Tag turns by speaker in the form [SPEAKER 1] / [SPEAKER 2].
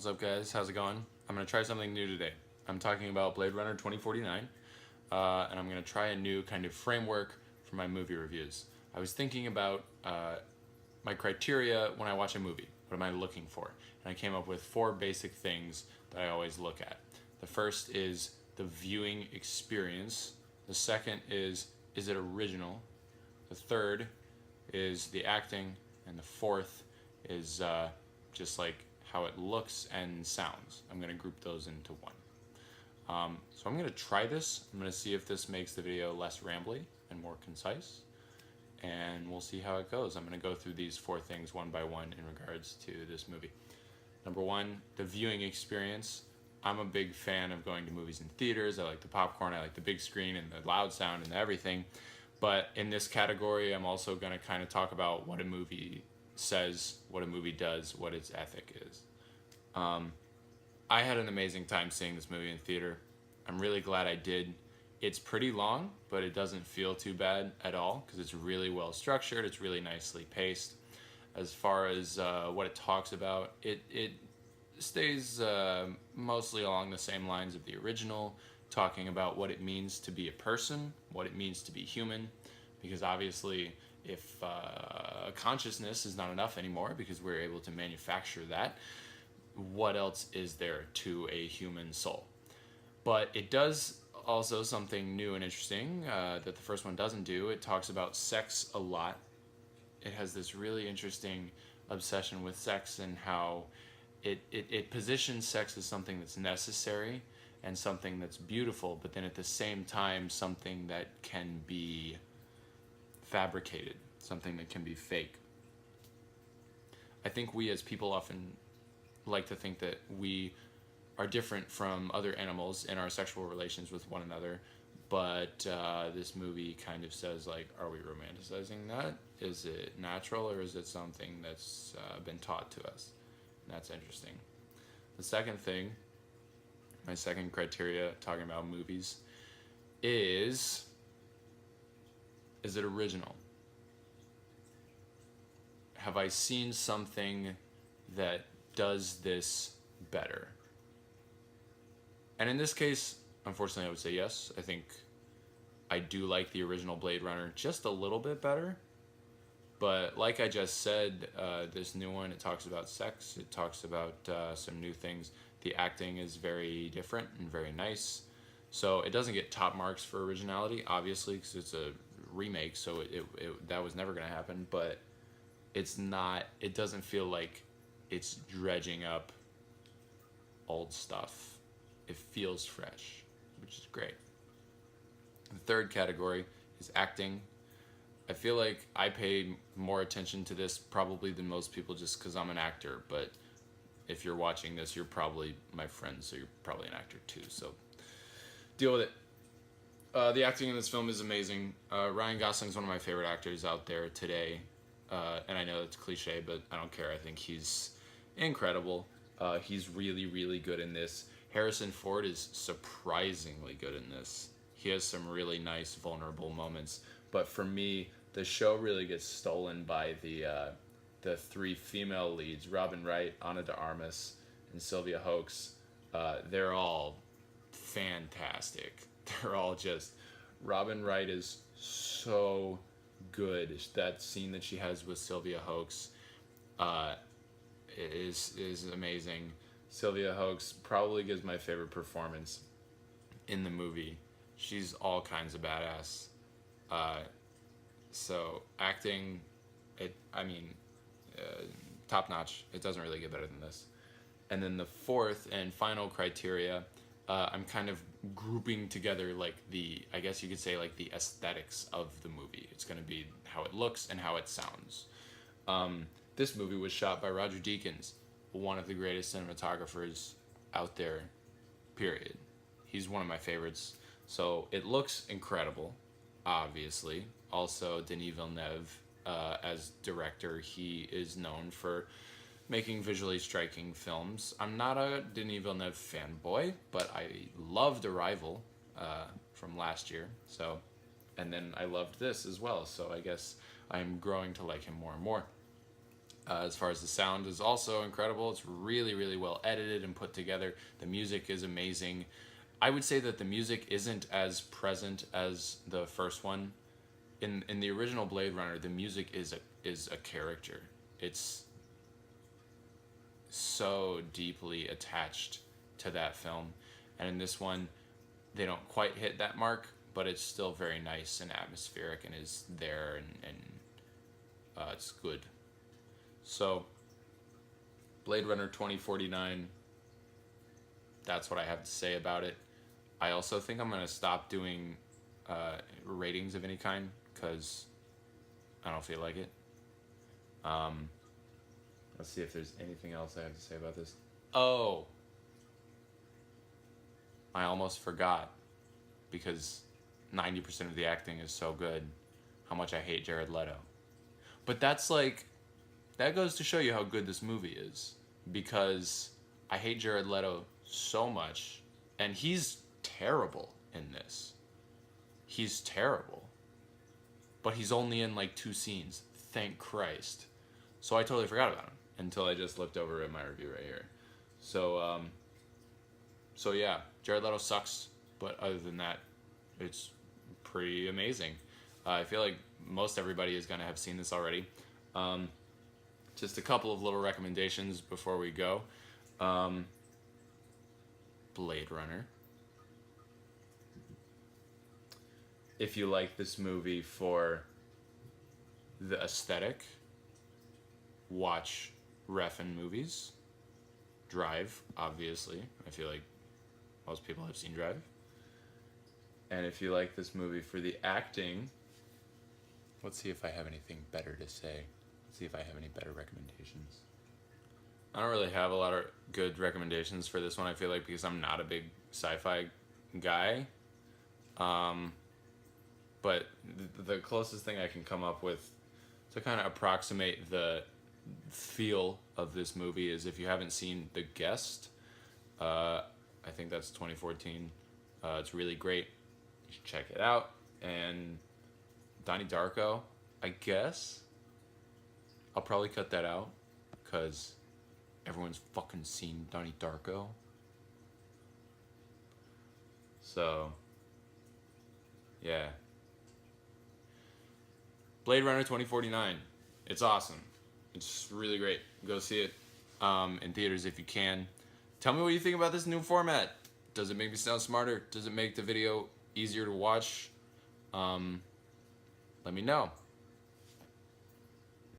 [SPEAKER 1] What's up, guys? How's it going? I'm going to try something new today. I'm talking about Blade Runner 2049, and I'm going to try a new kind of framework for my movie reviews. I was thinking about my criteria when I watch a movie. What am I looking for? And I came up with 4 basic things that I always look at. The first is the viewing experience. The second is it original? The third is the acting. And the fourth is just like how it looks and sounds. I'm going to group those into one. So I'm going to try this. I'm going to see if this makes the video less rambly and more concise. And we'll see how it goes. I'm going to go through these 4 things one by one in regards to this movie. Number 1, the viewing experience. I'm a big fan of going to movies in theaters. I like the popcorn, I like the big screen and the loud sound and everything. But in this category, I'm also going to kind of talk about what a movie says, what a movie does, what its ethic is. I had an amazing time seeing this movie in theater. I'm really glad I did. It's pretty long, but it doesn't feel too bad at all because it's really well structured. It's really nicely paced. As far as what it talks about, it stays mostly along the same lines of the original, talking about what it means to be a person, what it means to be human, because obviously if consciousness is not enough anymore because we're able to manufacture that, what else is there to a human soul? But it does also something new and interesting that the first one doesn't do. It talks about sex a lot. It has this really interesting obsession with sex and how it positions sex as something that's necessary and something that's beautiful, but then at the same time something that can be fabricated, something that can be fake. I think we as people often like to think that we are different from other animals in our sexual relations with one another, but this movie kind of says, like, are we romanticizing that? Is it natural, or is it something that's been taught to us? And that's interesting. The second thing, my second criteria talking about movies, is it original? Have I seen something that does this better? And in this case, unfortunately, I would say yes. I think I do like the original Blade Runner just a little bit better. But like I just said, this new one, it talks about sex. It talks about some new things. The acting is very different and very nice. So it doesn't get top marks for originality, obviously, because it's a remake, so that was never going to happen. But it's not, it doesn't feel like it's dredging up old stuff. It feels fresh, which is great. The third category is acting. I feel like I pay more attention to this probably than most people just because I'm an actor, but if you're watching this, you're probably my friend, so you're probably an actor too, so deal with it. The acting in this film is amazing. Ryan Gosling's one of my favorite actors out there today, and I know it's cliche, but I don't care. I think he's incredible. He's really, really good in this. Harrison Ford is surprisingly good in this. He has some really nice, vulnerable moments, but for me, the show really gets stolen by the 3 female leads, Robin Wright, Ana de Armas, and Sylvia Hoeks. They're all fantastic. They're all just... Robin Wright is so good. That scene that she has with Sylvia Hoeks is amazing. Sylvia Hoeks probably gives my favorite performance in the movie. She's all kinds of badass. So acting, top notch. It doesn't really get better than this. And then the fourth and final criteria, I'm kind of grouping together like I guess you could say like the aesthetics of the movie. It's going to be how it looks and how it sounds. This movie was shot by Roger Deakins, one of the greatest cinematographers out there, period. He's one of my favorites. So it looks incredible, obviously. Also, Denis Villeneuve, as director, he is known for making visually striking films. I'm not a Denis Villeneuve fanboy, but I loved Arrival from last year. So, and then I loved this as well. So I guess I'm growing to like him more and more. As far as the sound is also incredible. It's really, really well edited and put together. The music is amazing. I would say that the music isn't as present as the first one. In the original Blade Runner, the music is a character. It's so deeply attached to that film. And in this one, they don't quite hit that mark, but it's still very nice and atmospheric and is there, and it's good. So, Blade Runner 2049, that's what I have to say about it. I also think I'm going to stop doing ratings of any kind because I don't feel like it. Let's see if there's anything else I have to say about this. Oh, I almost forgot, because 90% of the acting is so good, how much I hate Jared Leto. But that's like, that goes to show you how good this movie is, because I hate Jared Leto so much, and he's terrible in this. He's terrible. But he's only in like 2 scenes. Thank Christ. So I totally forgot about him until I just looked over at my review right here. So yeah, Jared Leto sucks, but other than that, it's pretty amazing. I feel like most everybody is going to have seen this already. Just a couple of little recommendations before we go. Blade Runner. If you like this movie for the aesthetic, watch Refn movies. Drive, obviously. I feel like most people have seen Drive. And if you like this movie for the acting, let's see if I have anything better to say. Let's see if I have any better recommendations. I don't really have a lot of good recommendations for this one, I feel like, because I'm not a big sci-fi guy. But the closest thing I can come up with to kind of approximate the feel of this movie is, if you haven't seen The Guest, I think that's 2014. It's really great. You should check it out. And Donnie Darko, I guess I'll probably cut that out because everyone's fucking seen Donnie Darko. So, yeah. Blade Runner 2049. It's awesome. It's really great. Go see it in theaters if you can. Tell me what you think about this new format. Does it make me sound smarter? Does it make the video easier to watch? Let me know.